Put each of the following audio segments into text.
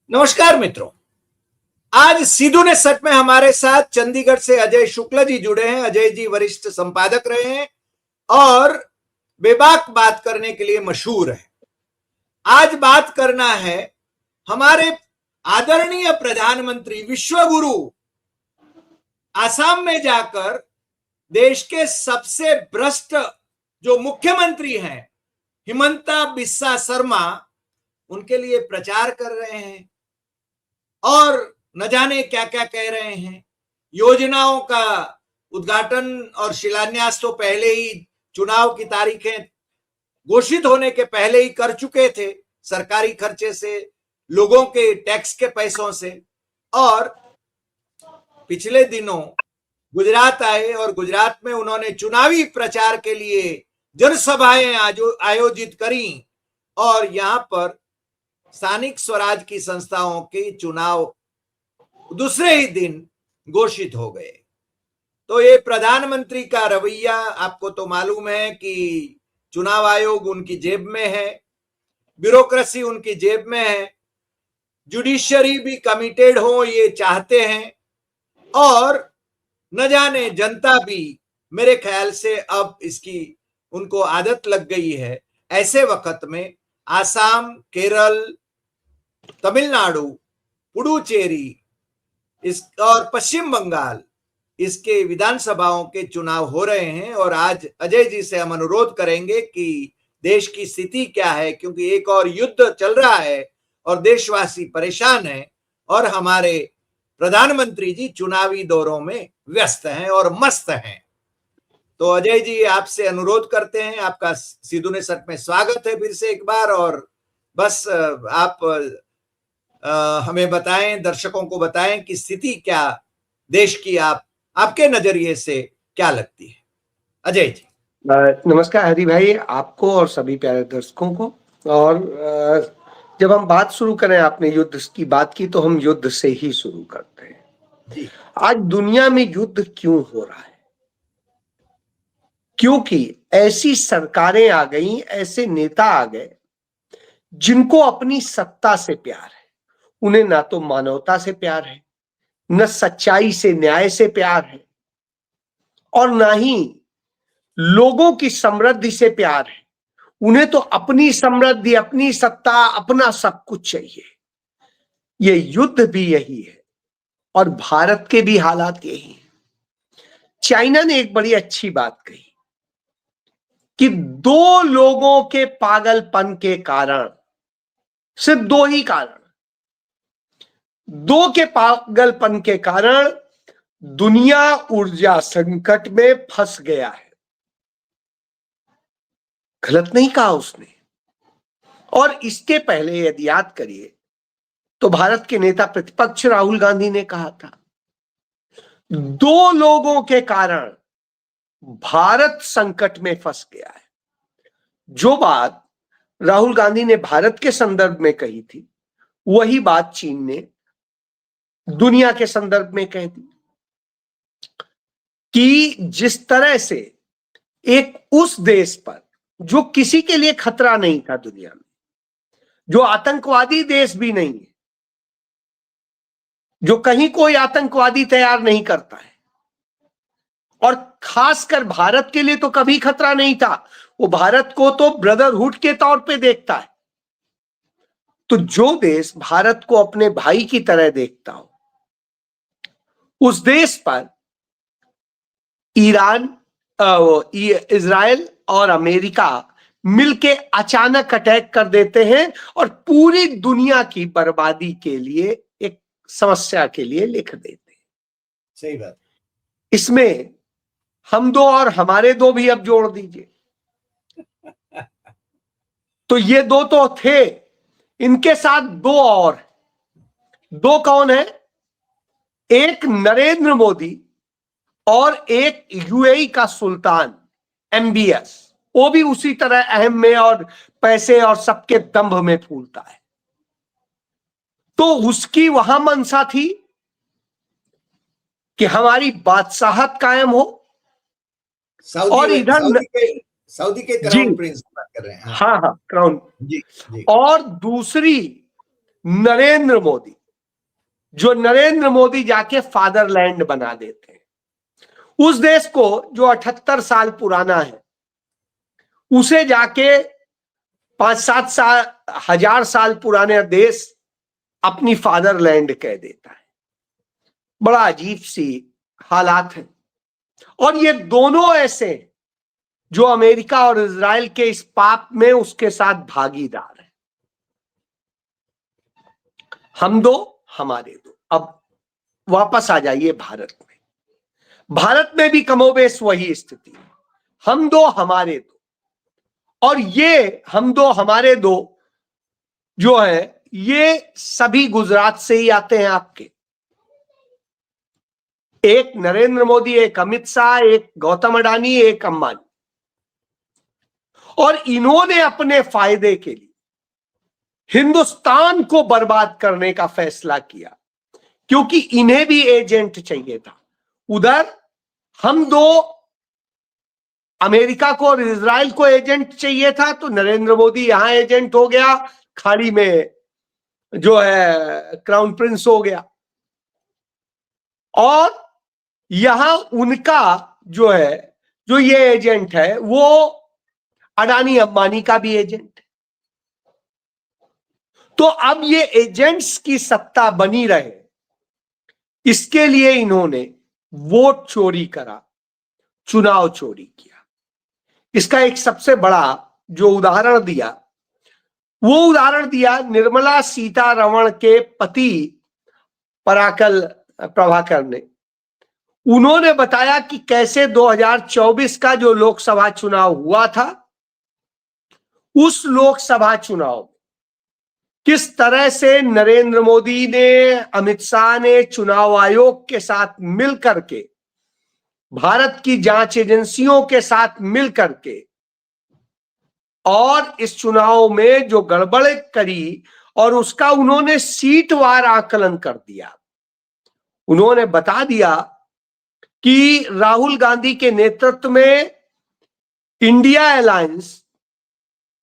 नमस्कार मित्रों, आज सीधू ने सच में हमारे साथ चंडीगढ़ से अजय शुक्ला जी जुड़े हैं। अजय जी वरिष्ठ संपादक रहे हैं और बेबाक बात करने के लिए मशहूर है। आज बात करना है हमारे आदरणीय प्रधानमंत्री विश्वगुरु आसाम में जाकर देश के सबसे भ्रष्ट जो मुख्यमंत्री हैं हिमंता बिस्वा शर्मा उनके लिए प्रचार कर रहे हैं और न जाने क्या क्या कह रहे हैं। योजनाओं का उद्घाटन और शिलान्यास तो पहले ही चुनाव की तारीखें घोषित होने के पहले ही कर चुके थे, सरकारी खर्चे से, लोगों के टैक्स के पैसों से। और पिछले दिनों गुजरात आए और गुजरात में उन्होंने चुनावी प्रचार के लिए जनसभाएं आयोजित करी और यहां पर स्थानिक स्वराज की संस्थाओं के चुनाव दूसरे ही दिन घोषित हो गए। तो ये प्रधानमंत्री का रवैया आपको तो मालूम है कि चुनाव आयोग उनकी जेब में है, ब्यूरोक्रेसी उनकी जेब में है, जुडिशरी भी कमिटेड हो ये चाहते हैं और न जाने जनता भी मेरे ख्याल से अब इसकी उनको आदत लग गई है। ऐसे वक्त में आसाम, केरल, तमिलनाडु, पुडुचेरी और पश्चिम बंगाल इसके विधानसभाओं के चुनाव हो रहे हैं और आज अजय जी से हम अनुरोध करेंगे कि देश की स्थिति क्या है, क्योंकि एक और युद्ध चल रहा है और देशवासी परेशान हैं और हमारे प्रधानमंत्री जी चुनावी दौरों में व्यस्त हैं और मस्त हैं। तो अजय जी आपसे अनुरोध करते हैं, आपका सीधू ने सच में स्वागत है फिर से एक बार। और बस आप हमें बताएं, दर्शकों को बताएं कि स्थिति क्या देश की आपके नजरिए से क्या लगती है। अजय जी। नमस्कार हरि भाई, आपको और सभी प्यारे दर्शकों को। और जब हम बात शुरू करें, आपने युद्ध की बात की तो हम युद्ध से ही शुरू करते हैं जी। आज दुनिया में युद्ध क्यों हो रहा है? क्योंकि ऐसी सरकारें आ गई, ऐसे नेता आ गए जिनको अपनी सत्ता से प्यार है। उन्हें ना तो मानवता से प्यार है, न सच्चाई से, न्याय से प्यार है, और ना ही लोगों की समृद्धि से प्यार है। उन्हें तो अपनी समृद्धि, अपनी सत्ता, अपना सब कुछ चाहिए। ये युद्ध भी यही है और भारत के भी हालात यही है। चाइना ने एक बड़ी अच्छी बात कही कि दो लोगों के पागलपन के कारण, सिर्फ दो ही कारण, दो के पागलपन के कारण दुनिया ऊर्जा संकट में फंस गया है। गलत नहीं कहा उसने। और इसके पहले यदि याद करिए तो भारत के नेता प्रतिपक्ष राहुल गांधी ने कहा था, दो लोगों के कारण भारत संकट में फंस गया है। जो बात राहुल गांधी ने भारत के संदर्भ में कही थी, वही बात चीन ने दुनिया के संदर्भ में कह दी कि जिस तरह से एक उस देश पर जो किसी के लिए खतरा नहीं था दुनिया में, जो आतंकवादी देश भी नहीं है, जो कहीं कोई आतंकवादी तैयार नहीं करता है, और खासकर भारत के लिए तो कभी खतरा नहीं था, वो भारत को तो ब्रदरहुड के तौर पे देखता है। तो जो देश भारत को अपने भाई की तरह देखता हो, उस देश पर ईरान, इजराइल और अमेरिका मिलके अचानक अटैक कर देते हैं और पूरी दुनिया की बर्बादी के लिए, एक समस्या के लिए लिख देते हैं। सही बात। इसमें हम दो और हमारे दो भी अब जोड़ दीजिए तो ये दो तो थे, इनके साथ दो और। दो कौन है? एक नरेंद्र मोदी और एक यूएई का सुल्तान MBS। वो भी उसी तरह अहम में और पैसे और सबके दंभ में फूलता है। तो उसकी वहां मंशा थी कि हमारी बादशाहत कायम हो। और इधर सऊदी के क्राउन प्रिंस बात कर रहे हैं। हाँ, क्राउन। जी जी। और दूसरी नरेंद्र मोदी, जो नरेंद्र मोदी जाके फादरलैंड बना देते हैं, उस देश को जो 78 साल पुराना है उसे जाके 5-7 साल, 1000 साल पुराने देश अपनी फादरलैंड कह देता है। बड़ा अजीब सी हालात है। और ये दोनों ऐसे जो अमेरिका और इजराइल के इस पाप में उसके साथ भागीदार है। हम दो हमारे दो। अब वापस आ जाइए भारत में। भारत में भी कमोबेश वही स्थिति है, हम दो हमारे दो। और ये हम दो हमारे दो जो है ये सभी गुजरात से ही आते हैं आपके। एक नरेंद्र मोदी, एक अमित शाह, एक गौतम अडानी, एक अंबानी। और इन्होंने अपने फायदे के लिए हिंदुस्तान को बर्बाद करने का फैसला किया, क्योंकि इन्हें भी एजेंट चाहिए था। उधर हम दो अमेरिका को और इजराइल को एजेंट चाहिए था, तो नरेंद्र मोदी यहां एजेंट हो गया, खाड़ी में जो है क्राउन प्रिंस हो गया। और यहां उनका जो है, जो ये एजेंट है, वो अडानी अंबानी का भी एजेंट है। तो अब ये एजेंट्स की सत्ता बनी रहे, इसके लिए इन्होंने वोट चोरी करा, चुनाव चोरी किया। इसका एक सबसे बड़ा जो उदाहरण दिया, वो उदाहरण दिया निर्मला सीतारमण के पति पराकल प्रभाकर ने। उन्होंने बताया कि कैसे 2024 का जो लोकसभा चुनाव हुआ था, उस लोकसभा चुनाव में किस तरह से नरेंद्र मोदी ने, अमित शाह ने चुनाव आयोग के साथ मिलकर के, भारत की जांच एजेंसियों के साथ मिलकर के, और इस चुनाव में जो गड़बड़ करी, और उसका उन्होंने सीटवार आकलन कर दिया। उन्होंने बता दिया कि राहुल गांधी के नेतृत्व में इंडिया अलायंस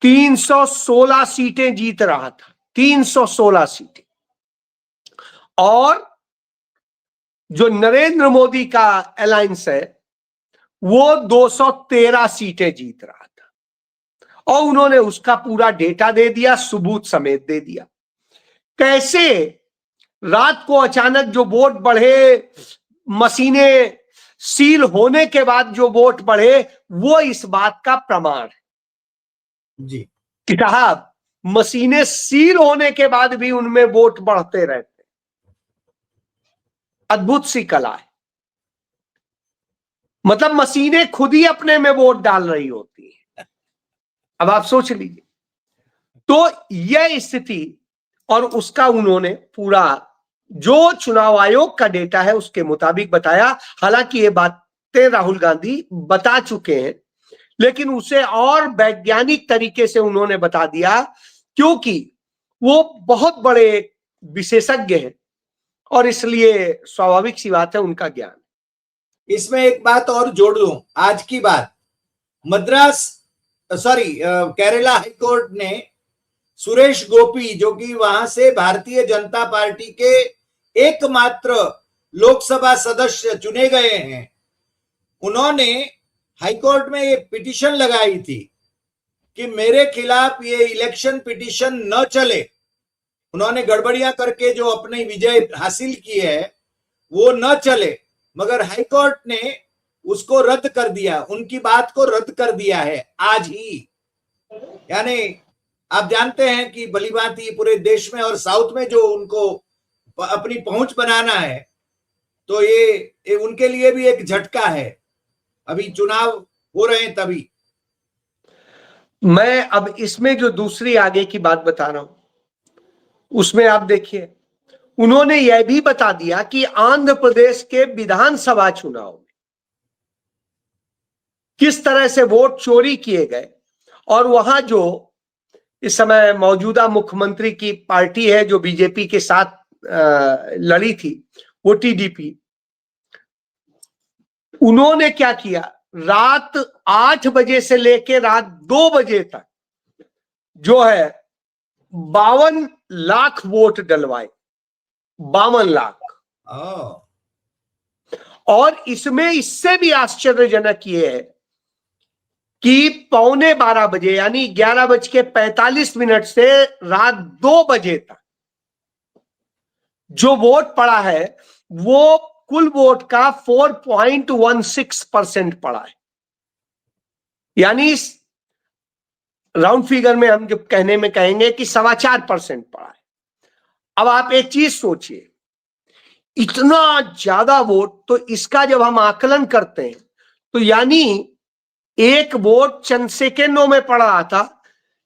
316 सीटें जीत रहा था, 316 सीटें। और जो नरेंद्र मोदी का अलायंस है वो 213 सीटें जीत रहा था। और उन्होंने उसका पूरा डेटा दे दिया, सबूत समेत दे दिया। कैसे रात को अचानक जो वोट बढ़े, मशीनें सील होने के बाद जो वोट बढ़े, वो इस बात का प्रमाण है जी कि साहब मशीनें सील होने के बाद भी उनमें वोट बढ़ते रहते। अद्भुत सी कला है। मतलब मशीनें खुद ही अपने में वोट डाल रही होती है। अब आप सोच लीजिए। तो यह स्थिति, और उसका उन्होंने पूरा जो चुनाव आयोग का डेटा है उसके मुताबिक बताया। हालांकि ये बातें राहुल गांधी बता चुके हैं, लेकिन उसे और वैज्ञानिक तरीके से उन्होंने बता दिया, क्योंकि वो बहुत बड़े विशेषज्ञ हैं और इसलिए स्वाभाविक सी बात है उनका ज्ञान। इसमें एक बात और जोड़ दूं, आज की बात, केरला हाईकोर्ट ने सुरेश गोपी, जो कि वहां से भारतीय जनता पार्टी के एकमात्र लोकसभा सदस्य चुने गए हैं, उन्होंने हाईकोर्ट में ये पिटीशन लगाई थी कि मेरे खिलाफ ये इलेक्शन पिटीशन न चले। उन्होंने गड़बड़ियां करके जो अपनी विजय हासिल की है वो न चले, मगर हाईकोर्ट ने उसको रद्द कर दिया, उनकी बात को रद्द कर दिया है आज ही। यानी आप जानते हैं कि भली भांति पूरे देश में और साउथ में जो उनको अपनी पहुंच बनाना है, तो ये उनके लिए भी एक झटका है। अभी चुनाव हो रहे हैं तभी। मैं अब इसमें जो दूसरी आगे की बात बता रहा हूं, उसमें आप देखिए, उन्होंने यह भी बता दिया कि आंध्र प्रदेश के विधानसभा चुनाव में किस तरह से वोट चोरी किए गए, और वहां जो इस समय मौजूदा मुख्यमंत्री की पार्टी है जो बीजेपी के साथ लड़ी थी, वो टीडीपी, उन्होंने क्या किया, रात 8 बजे से लेकर रात 2 बजे तक जो है 52 लाख वोट डलवाए, 52 लाख। और इसमें इससे भी आश्चर्यजनक ये है कि 11:15 यानी 11:45 से रात 2 बजे तक जो वोट पड़ा है वो कुल वोट का 4.16% पड़ा है। यानी राउंड फिगर में हम जब कहने में कहेंगे कि 4.25% पड़ा है। अब आप एक चीज सोचिए, इतना ज्यादा वोट, तो इसका जब हम आकलन करते हैं तो यानी एक वोट चंद सेकेंडों में पड़ रहा था,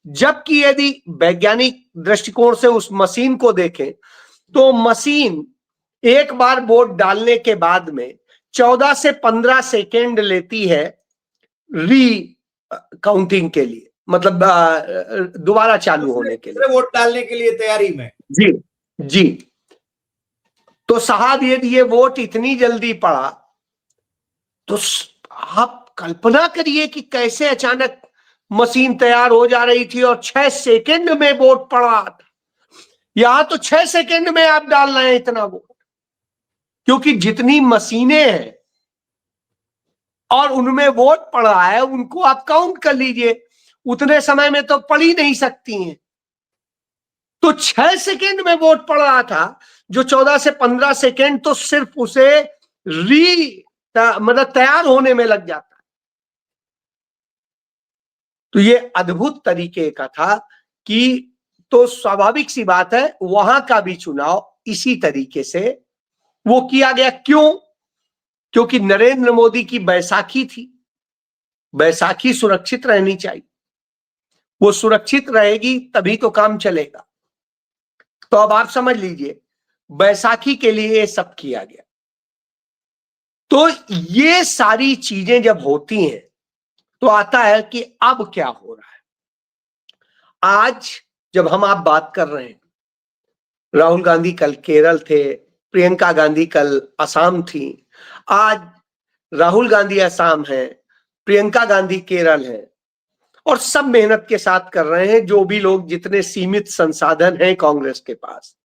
जबकि यदि वैज्ञानिक दृष्टिकोण से उस मशीन को देखें तो मशीन एक बार वोट डालने के बाद में 14 से 15 सेकेंड लेती है री काउंटिंग के लिए, मतलब दोबारा चालू होने के लिए, वोट डालने के लिए तैयारी में। जी जी। तो साहब यदि ये वोट इतनी जल्दी पड़ा तो आप कल्पना करिए कि कैसे अचानक मशीन तैयार हो जा रही थी और 6 सेकेंड में वोट पड़ रहा था। यहां तो 6 सेकेंड में आप डाल रहे हैं इतना वोट, क्योंकि जितनी मशीनें हैं और उनमें वोट पड़ रहा है उनको आप काउंट कर लीजिए, उतने समय में तो पड़ ही नहीं सकती हैं। तो 6 सेकेंड में वोट पड़ रहा था, जो 14 से 15 सेकेंड तो सिर्फ उसे मतलब तैयार होने में लग जाता। तो ये अद्भुत तरीके का था कि, तो स्वाभाविक सी बात है वहां का भी चुनाव इसी तरीके से वो किया गया। क्यों? क्योंकि नरेंद्र मोदी की बैसाखी थी, बैसाखी सुरक्षित रहनी चाहिए, वो सुरक्षित रहेगी तभी तो काम चलेगा। तो अब आप समझ लीजिए बैसाखी के लिए ये सब किया गया। तो ये सारी चीजें जब होती हैं तो आता है कि अब क्या हो रहा है। आज जब हम आप बात कर रहे हैं, राहुल गांधी कल केरल थे, प्रियंका गांधी कल असम थी। आज राहुल गांधी असम है, प्रियंका गांधी केरल है, और सब मेहनत के साथ कर रहे हैं। जो भी लोग, जितने सीमित संसाधन हैं कांग्रेस के पास,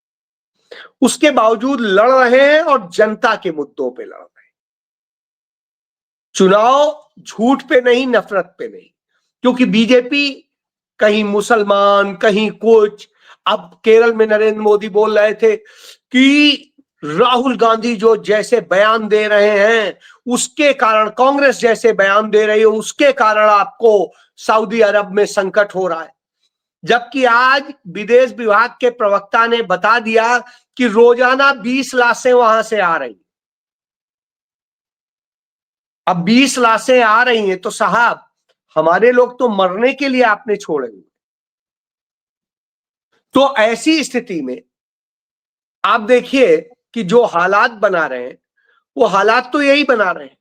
उसके बावजूद लड़ रहे हैं और जनता के मुद्दों पे लड़ रहे हैं। चुनाव झूठ पे नहीं, नफरत पे नहीं, क्योंकि बीजेपी कहीं मुसलमान कहीं कुछ। अब केरल में नरेंद्र मोदी बोल रहे थे कि राहुल गांधी जो जैसे बयान दे रहे हैं उसके कारण, कांग्रेस जैसे बयान दे रही है उसके कारण आपको सऊदी अरब में संकट हो रहा है। जबकि आज विदेश विभाग के प्रवक्ता ने बता दिया कि रोजाना 20 लाशें वहां से आ रही। अब 20 लाशें आ रही हैं तो साहब हमारे लोग तो मरने के लिए आपने छोड़े हुए। तो ऐसी स्थिति में आप देखिए कि जो हालात बना रहे हैं वो हालात तो यही बना रहे हैं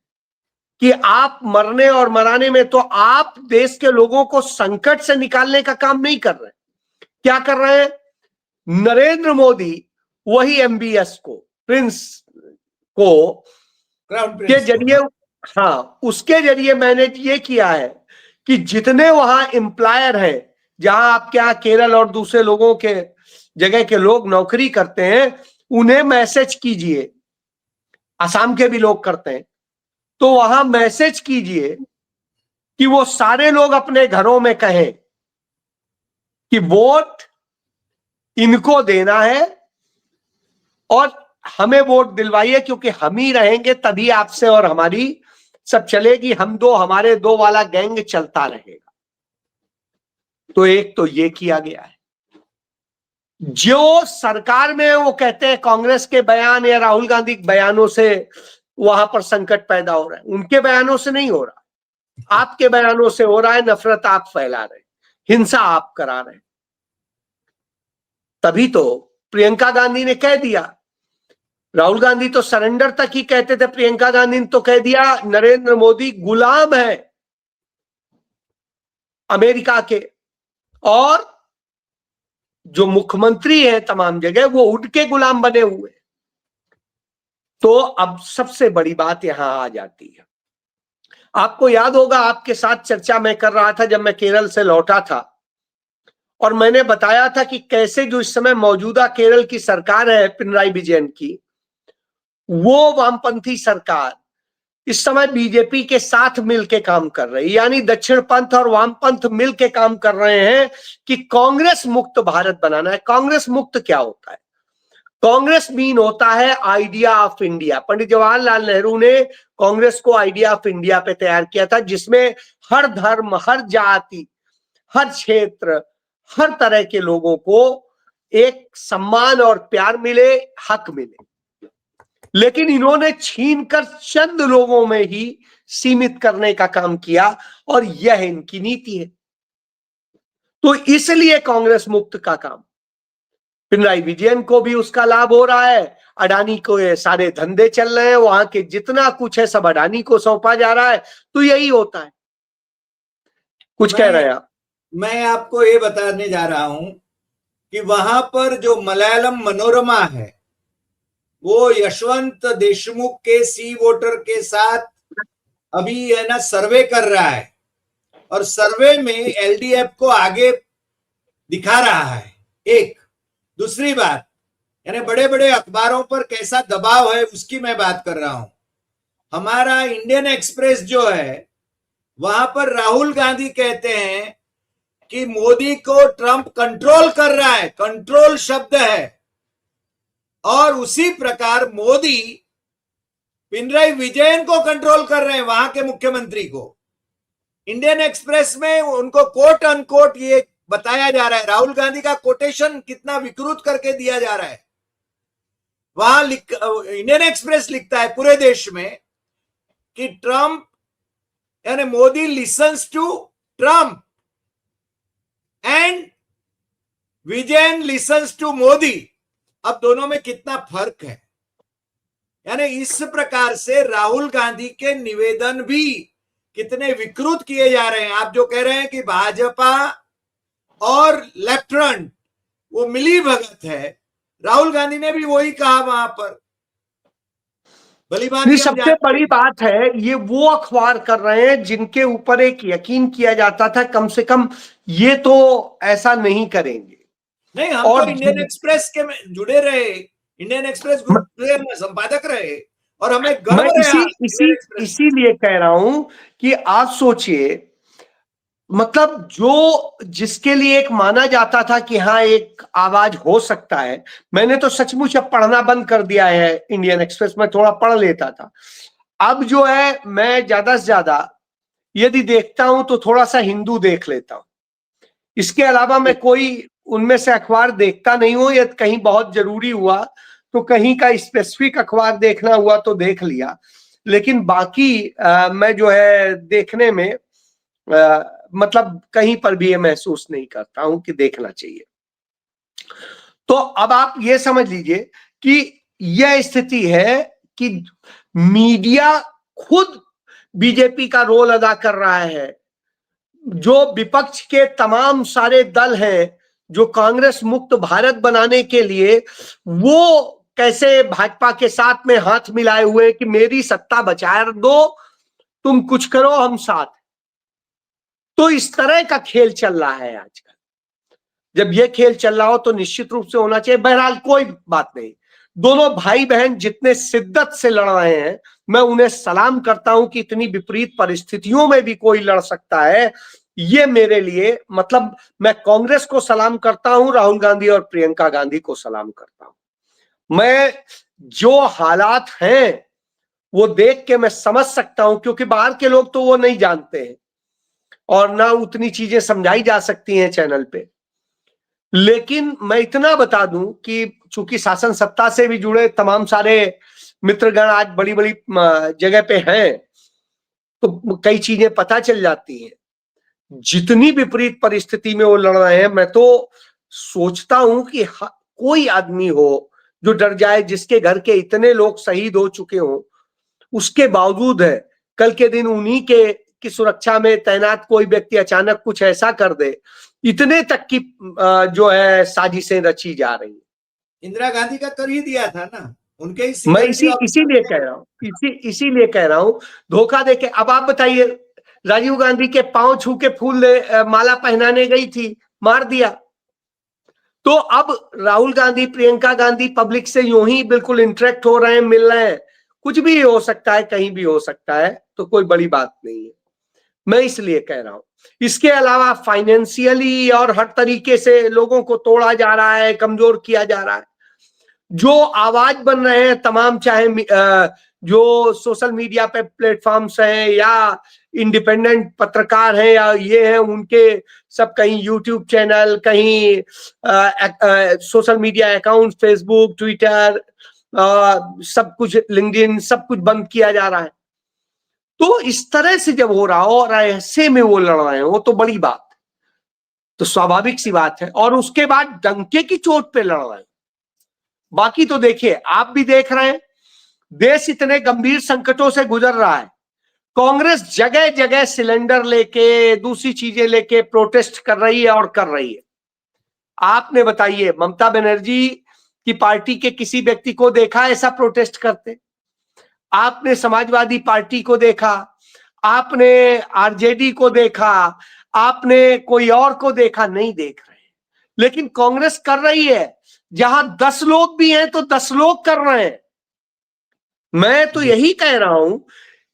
कि आप मरने और मराने में, तो आप देश के लोगों को संकट से निकालने का काम नहीं कर रहे। क्या कर रहे हैं? नरेंद्र मोदी वही MBS को, प्रिंस को के जरिए, हाँ, उसके जरिए मैंने ये किया है कि जितने वहां एम्प्लॉयर हैं, जहां आपके यहां केरल और दूसरे लोगों के जगह के लोग नौकरी करते हैं, उन्हें मैसेज कीजिए। असम के भी लोग करते हैं, तो वहां मैसेज कीजिए कि वो सारे लोग अपने घरों में कहें कि वोट इनको देना है और हमें वोट दिलवाइए, क्योंकि हम ही रहेंगे तभी आपसे और हमारी सब चलेगी। हमारे दो वाला गैंग चलता रहेगा। तो एक तो ये किया गया है। जो सरकार में वो कहते हैं कांग्रेस के बयान या राहुल गांधी के बयानों से वहां पर संकट पैदा हो रहा है, उनके बयानों से नहीं हो रहा, आपके बयानों से हो रहा है। नफरत आप फैला रहे, हिंसा आप करा रहे। तभी तो प्रियंका गांधी ने कह दिया, राहुल गांधी तो सरेंडर तक ही कहते थे, प्रियंका गांधी ने तो कह दिया नरेंद्र मोदी गुलाम है अमेरिका के, और जो मुख्यमंत्री हैं तमाम जगह वो उनके गुलाम बने हुए। तो अब सबसे बड़ी बात यहां आ जाती है। आपको याद होगा, आपके साथ चर्चा मैं कर रहा था जब मैं केरल से लौटा था, और मैंने बताया था कि कैसे जो इस समय मौजूदा केरल की सरकार है पिनराई विजयन की, वो वामपंथी सरकार इस समय बीजेपी के साथ मिलकर काम कर रही है, यानी दक्षिण पंथ और वामपंथ मिलकर काम कर रहे हैं कि कांग्रेस मुक्त भारत बनाना है। कांग्रेस मुक्त क्या होता है? कांग्रेस मीन होता है idea of India. Pandit Jawaharlal Nehru ने कांग्रेस को आइडिया ऑफ इंडिया पे तैयार किया था, जिसमें हर धर्म, हर जाति, हर क्षेत्र, हर तरह के लोगों को एक सम्मान और प्यार मिले, हक मिले। लेकिन इन्होंने छीनकर चंद लोगों में ही सीमित करने का काम किया और यह इनकी नीति है। तो इसलिए कांग्रेस मुक्त का काम, पिनराई विजयन को भी उसका लाभ हो रहा है। अडानी को ये सारे धंधे चल रहे हैं, वहां के जितना कुछ है सब अडानी को सौंपा जा रहा है। तो यही होता है। कुछ कह रहे हैं आप? मैं आपको ये बताने जा रहा हूं कि वहां पर जो मलयालम मनोरमा है, वो यशवंत देशमुख के सी वोटर के साथ अभी है ना सर्वे कर रहा है, और सर्वे में एलडीएफ को आगे दिखा रहा है। एक दूसरी बात, यानी बड़े बड़े अखबारों पर कैसा दबाव है उसकी मैं बात कर रहा हूं। हमारा इंडियन एक्सप्रेस जो है, वहां पर राहुल गांधी कहते हैं कि मोदी को ट्रंप कंट्रोल कर रहा है, कंट्रोल शब्द है। और उसी प्रकार मोदी पिनराई विजयन को कंट्रोल कर रहे हैं, वहां के मुख्यमंत्री को। इंडियन एक्सप्रेस में उनको कोट अनकोट ये बताया जा रहा है, राहुल गांधी का कोटेशन कितना विकृत करके दिया जा रहा है। वहां इंडियन एक्सप्रेस लिखता है पूरे देश में कि ट्रंप यानी Modi listens to Trump and Vijayan listens to Modi. अब दोनों में कितना फर्क है। यानी इस प्रकार से राहुल गांधी के निवेदन भी कितने विकृत किए जा रहे हैं। आप जो कह रहे हैं कि भाजपा और लेफ्ट फ्रंट वो मिली भगत है, राहुल गांधी ने भी वही कहा वहां पर। नहीं, सबसे बड़ी बात है ये वो अखबार कर रहे हैं जिनके ऊपर एक यकीन किया जाता था कम से कम ये तो ऐसा नहीं करेंगे। नहीं, हम और तो इंडियन एक्सप्रेस के में जुड़े रहे, इंडियन एक्सप्रेस ग्रुप के संपादक रहे, और हमें गर्व है। इसीलिए कह रहा हूं कि आप सोचिए, मतलब जो जिसके लिए एक माना जाता था कि हाँ एक आवाज हो सकता है। मैंने तो सचमुच अब पढ़ना बंद कर दिया है इंडियन एक्सप्रेस में, थोड़ा पढ़ लेता था। अब जो है मैं ज्यादा से ज्यादा यदि देखता हूं तो थोड़ा सा हिंदू देख लेता हूं। इसके अलावा मैं कोई उनमें से अखबार देखता नहीं हूं। यदि कहीं बहुत जरूरी हुआ तो कहीं का स्पेसिफिक अखबार देखना हुआ तो देख लिया, लेकिन बाकी मैं जो है देखने में मतलब कहीं पर भी ये महसूस नहीं करता हूं कि देखना चाहिए। तो अब आप ये समझ लीजिए कि यह स्थिति है कि मीडिया खुद बीजेपी का रोल अदा कर रहा है। जो विपक्ष के तमाम सारे दल हैं जो कांग्रेस मुक्त भारत बनाने के लिए वो कैसे भाजपा के साथ में हाथ मिलाए हुए कि मेरी सत्ता बचा दो, तुम कुछ करो हम साथ। तो इस तरह का खेल चल रहा है आजकल। जब यह खेल चल रहा हो तो निश्चित रूप से होना चाहिए। बहरहाल कोई बात नहीं, दोनों भाई बहन जितने शिद्दत से लड़ रहे हैं मैं उन्हें सलाम करता हूं कि इतनी विपरीत परिस्थितियों में भी कोई लड़ सकता है। ये मेरे लिए मतलब मैं कांग्रेस को सलाम करता हूं, राहुल गांधी और प्रियंका गांधी को सलाम करता हूं। मैं जो हालात हैं वो देख के मैं समझ सकता हूं, क्योंकि बाहर के लोग तो वो नहीं जानते हैं और ना उतनी चीजें समझाई जा सकती हैं चैनल पे। लेकिन मैं इतना बता दूं कि चूंकि शासन सत्ता से भी जुड़े तमाम सारे मित्रगण आज बड़ी बड़ी जगह पे हैं, तो कई चीजें पता चल जाती हैं। जितनी विपरीत परिस्थिति में वो लड़ रहे हैं, मैं तो सोचता हूं कि कोई आदमी हो जो डर जाए, जिसके घर के इतने लोग शहीद हो चुके हो, उसके बावजूद है कल के दिन उन्हीं के की सुरक्षा में तैनात कोई व्यक्ति अचानक कुछ ऐसा कर दे, इतने तक की जो है साजिशें रची जा रही। इंदिरा गांधी का कर ही दिया था ना उनके ही। मैं इसीलिए कह रहा हूं, इसीलिए कह रहा हूं धोखा देके। अब आप बताइए, राजीव गांधी के पांव छू के फूल माला पहनाने गई थी, मार दिया। तो अब राहुल गांधी, प्रियंका गांधी पब्लिक से यूं ही बिल्कुल इंटरेक्ट हो रहे हैं, मिल रहे हैं, कुछ भी हो सकता है, कहीं भी हो सकता है, तो कोई बड़ी बात नहीं है। मैं इसलिए कह रहा हूं, इसके अलावा फाइनेंशियली और हर तरीके से लोगों को तोड़ा जा रहा है, कमजोर किया जा रहा है। जो आवाज बन रहे हैं तमाम, चाहे जो सोशल मीडिया पे प्लेटफॉर्म्स हैं या इंडिपेंडेंट पत्रकार हैं या ये हैं, उनके सब कहीं यूट्यूब चैनल, कहीं social media account, Facebook, Twitter, सब कुछ, लिंक्डइन, सब कुछ बंद किया जा रहा है। तो इस तरह से जब हो रहा हो और ऐसे में वो लड़ रहे हो तो बड़ी बात, तो स्वाभाविक सी बात है। और उसके बाद डंके की चोट पे लड़ रहे हैं। बाकी तो देखिए, आप भी देख रहे हैं, देश इतने गंभीर संकटों से गुजर रहा है, कांग्रेस जगह जगह सिलेंडर लेके, दूसरी चीजें लेके प्रोटेस्ट कर रही है और कर रही है। आपने बताइए, ममता बनर्जी की पार्टी के किसी व्यक्ति को देखा ऐसा प्रोटेस्ट करते? आपने समाजवादी पार्टी को देखा, आपने आरजेडी को देखा, आपने कोई और को देखा? नहीं देख रहे। लेकिन कांग्रेस कर रही है। जहां 10 लोग भी हैं तो 10 लोग कर रहे हैं। मैं तो यही कह रहा हूं,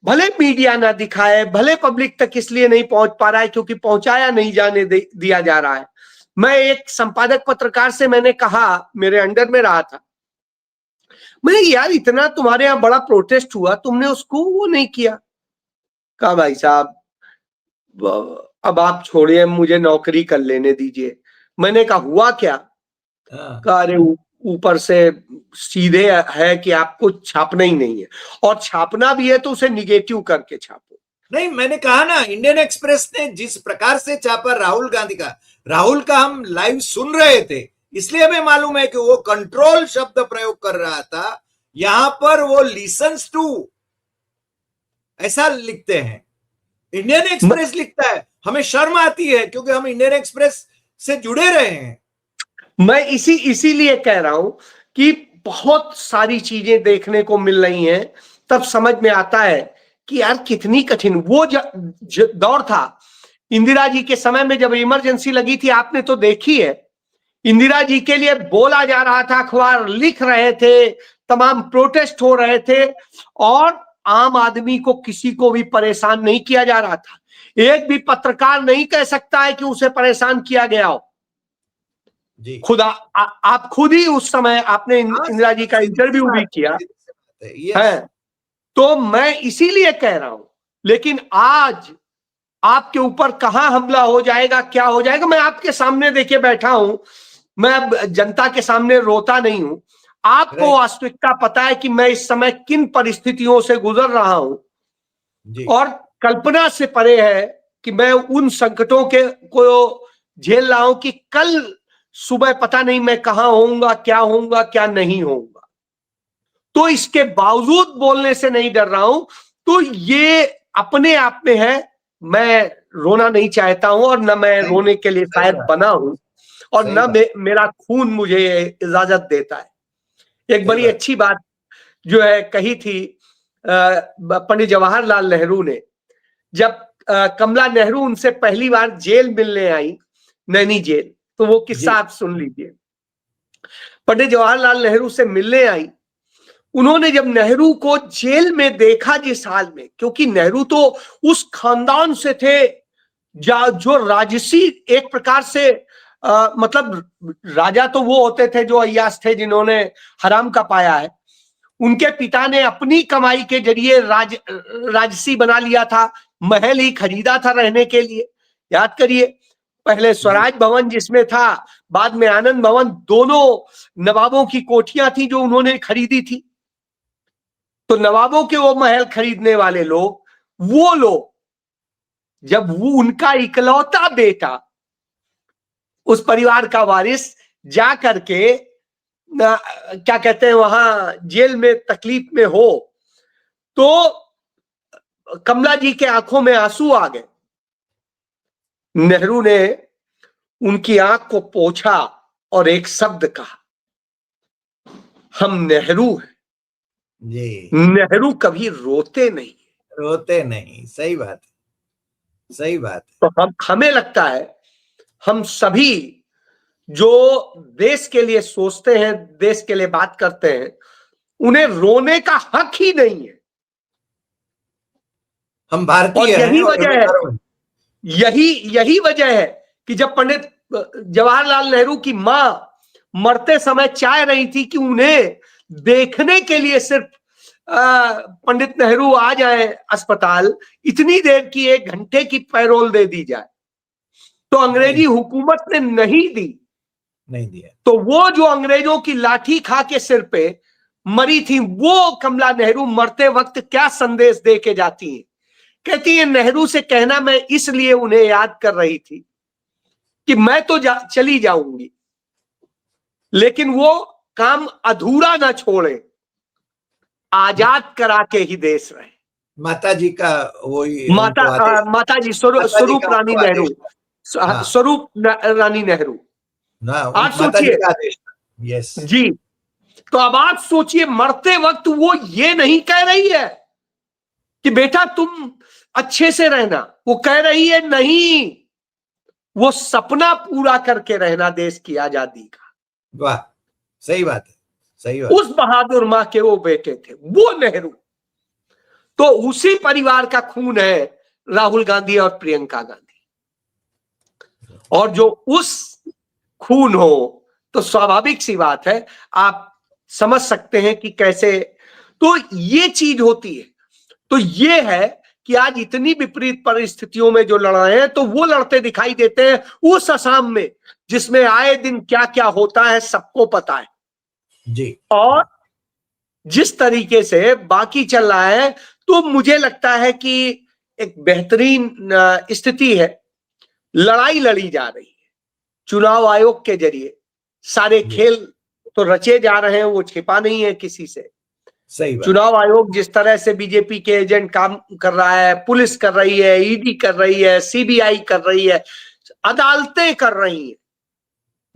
भले मीडिया ना दिखाए, भले पब्लिक तक इसलिए नहीं पहुंच पा रहा है क्योंकि पहुंचाया नहीं जाने दिया जा रहा है। मैं एक संपादक पत्रकार से मैंने कहा, मेरे अंडर में रहा था, मैं यार इतना तुम्हारे यहां बड़ा प्रोटेस्ट हुआ, तुमने उसको वो नहीं किया। कहा भाई साहब अब आप छोड़िए, मुझे नौकरी कर लेने दीजिए। मैंने कहा हुआ क्या? कहा अरे ऊपर से सीधे है कि आपको छापना ही नहीं है, और छापना भी है तो उसे निगेटिव करके छापो। नहीं, मैंने कहा ना, इंडियन एक्सप्रेस ने जिस प्रकार से छापा राहुल का हम लाइव सुन रहे थे, इसलिए हमें मालूम है कि वो कंट्रोल शब्द प्रयोग कर रहा था। यहां पर वो लिसन्स टू ऐसा लिखते हैं, इंडियन एक्सप्रेस लिखता है। हमें शर्म आती है क्योंकि हम इंडियन एक्सप्रेस से जुड़े रहे हैं। मैं इसीलिए कह रहा हूं कि बहुत सारी चीजें देखने को मिल रही हैं, तब समझ में आता है कि यार कितनी कठिन वो दौर था। इंदिरा जी के समय में जब इमरजेंसी लगी थी, आपने तो देखी है, इंदिरा जी के लिए बोला जा रहा था, अखबार लिख रहे थे, तमाम प्रोटेस्ट हो रहे थे, और आम आदमी को किसी को भी परेशान नहीं किया जा रहा था। एक भी पत्रकार नहीं कह सकता है कि उसे परेशान किया गया हो। जी। खुदा आप खुद ही उस समय आपने इंदिरा जी का इंटरव्यू भी किया है। तो मैं इसीलिए कह रहा हूं, लेकिन आज आपके ऊपर कहां हमला हो जाएगा, क्या हो जाएगा, मैं आपके सामने देखिए बैठा हूं, मैं अब जनता के सामने रोता नहीं हूं। आपको वास्तविकता पता है कि मैं इस समय किन परिस्थितियों से गुजर रहा हूं, और कल्पना से परे है कि मैं उन संकटों को झेल रहा हूं कि कल सुबह पता नहीं मैं कहां होऊंगा, क्या नहीं होऊंगा। तो इसके बावजूद बोलने से नहीं डर रहा हूं। तो ये अपने आप में है, मैं रोना नहीं चाहता हूं, और न मैं रोने के लिए शायद बना हूं, और न मेरा खून मुझे इजाजत देता है। एक बड़ी अच्छी बात जो है कही थी पंडित जवाहरलाल नेहरू ने, जब कमला नेहरू उनसे पहली बार जेल मिलने आई, नैनी जेल, तो वो किस्सा आप सुन लीजिए। पंडित जवाहरलाल नेहरू से मिलने आई, उन्होंने जब नेहरू को जेल में देखा जिस हाल में, क्योंकि नेहरू तो उस खानदान से थे जो राजसी एक प्रकार से मतलब राजा तो वो होते थे जो अय्याश थे, जिन्होंने हराम का पाया है। उनके पिता ने अपनी कमाई के जरिए राजसी बना लिया था, महल ही खरीदा था रहने के लिए। याद करिए, पहले स्वराज भवन जिसमें था, बाद में आनंद भवन, दोनों नवाबों की कोठियां थी जो उन्होंने खरीदी थी। तो नवाबों के वो महल खरीदने वाले लोग, वो लोग जब वो उनका इकलौता बेटा, उस परिवार का वारिस, जा करके क्या कहते हैं वहां जेल में तकलीफ में हो, तो कमला जी के आंखों में आंसू आ गए। नेहरू ने उनकी आंख को पोंछा और एक शब्द कहा, हम नेहरू हैं। जी। नेहरू कभी रोते नहीं। सही बात है, सही बात है। तो हमें लगता है हम सभी जो देश के लिए सोचते हैं, देश के लिए बात करते हैं, उन्हें रोने का हक ही नहीं है। हम भारतीय हैं यही और वजह हमें है, गर्व है। यही वजह है कि जब पंडित जवाहरलाल नेहरू की मां मरते समय चाह रही थी कि उन्हें देखने के लिए सिर्फ पंडित नेहरू आ जाए अस्पताल, इतनी देर की 1 घंटे की पैरोल दे दी जाए, तो अंग्रेजी हुकूमत ने नहीं दिया। तो वो जो अंग्रेजों की लाठी खा के सिर पे मरी थी, वो कमला नेहरू मरते वक्त क्या संदेश दे के जाती हैं? कहती है, नेहरू से कहना मैं इसलिए उन्हें याद कर रही थी कि मैं तो चली जाऊंगी, लेकिन वो काम अधूरा ना छोड़े, आजाद करा के ही देश रहे। माता जी का वही माता जी स्वरूप रानी नेहरू, स्वरूप रानी नेहरू। आप सोचिए यस जी, तो अब आप सोचिए, मरते वक्त वो ये नहीं कह रही है कि बेटा तुम अच्छे से रहना, वो कह रही है नहीं, वो सपना पूरा करके रहना देश की आजादी का। वाह, सही बात है, सही बात। उस बहादुर मां के वो बेटे थे, वो नेहरू। तो उसी परिवार का खून है राहुल गांधी और प्रियंका गांधी, और जो उस खून हो तो स्वाभाविक सी बात है, आप समझ सकते हैं कि कैसे तो ये चीज होती है। तो ये है कि आज इतनी विपरीत परिस्थितियों में जो लड़ रहे हैं, तो वो लड़ते दिखाई देते हैं उस असम में जिसमें आए दिन क्या क्या होता है सबको पता है जी। और जिस तरीके से बाकी चल रहा है, तो मुझे लगता है कि एक बेहतरीन स्थिति है। लड़ाई लड़ी जा रही है चुनाव आयोग के जरिए, सारे खेल तो रचे जा रहे हैं, वो छिपा नहीं है किसी से। सही बात। चुनाव आयोग जिस तरह से बीजेपी के एजेंट काम कर रहा है, पुलिस कर रही है, ईडी कर रही है, सीबीआई कर रही है, अदालतें कर रही हैं,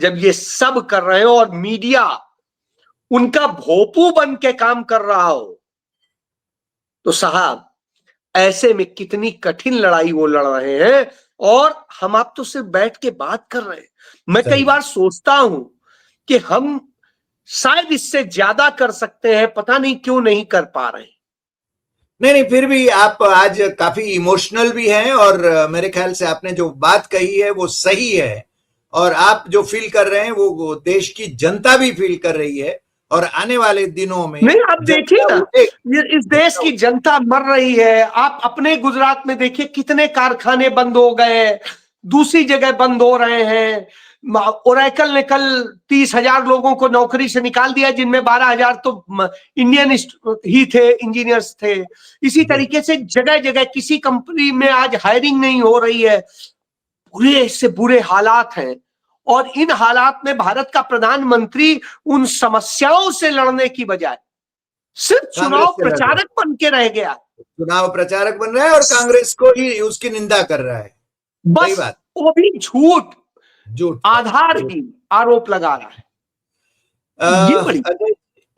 जब ये सब कर रहे हो और मीडिया उनका भोपू बन के काम कर रहा हो, तो साहब ऐसे में कितनी कठिन लड़ाई वो लड़ रहे हैं और हम आप तो सिर्फ बैठ के बात कर रहे हैं। मैं कई बार सोचता हूं कि हम शायद इससे ज्यादा कर सकते हैं, पता नहीं क्यों नहीं कर पा रहे हैं। नहीं, फिर भी आप आज काफी इमोशनल भी हैं और मेरे ख्याल से आपने जो बात कही है वो सही है, और आप जो फील कर रहे हैं वो देश की जनता भी फील कर रही है, और आने वाले दिनों में नहीं, आप देखिए ना, इस देश की जनता मर रही है। आप अपने गुजरात में देखिए, कितने कारखाने बंद हो गए, दूसरी जगह बंद हो रहे हैं। ओरेकल ने कल 30,000 लोगों को नौकरी से निकाल दिया, जिनमें 12,000 तो इंडियन ही थे, इंजीनियर्स थे। इसी तरीके से जगह जगह किसी कंपनी में आज हायरिंग नहीं हो रही है। बुरे से बुरे हालात हैं, और इन हालात में भारत का प्रधानमंत्री उन समस्याओं से लड़ने की बजाय सिर्फ चुनाव प्रचारक बन के रह गया। चुनाव प्रचारक बन रहा है और कांग्रेस को ही उसकी निंदा कर रहा है। बस बात। वो भी झूठ आधारहीन आरोप लगा रहा है।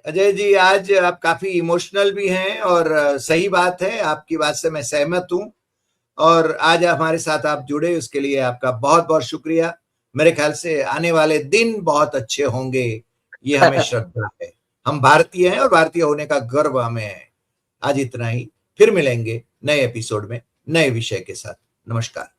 अजय जी, आज आप काफी इमोशनल भी हैं और सही बात है, आपकी बात से मैं सहमत हूं, और आज हमारे साथ आप जुड़े उसके लिए आपका बहुत बहुत शुक्रिया। मेरे ख्याल से आने वाले दिन बहुत अच्छे होंगे, ये हमें श्रद्धा है। हम भारतीय हैं और भारतीय होने का गर्व हमें है। आज इतना ही, फिर मिलेंगे नए एपिसोड में नए विषय के साथ। नमस्कार।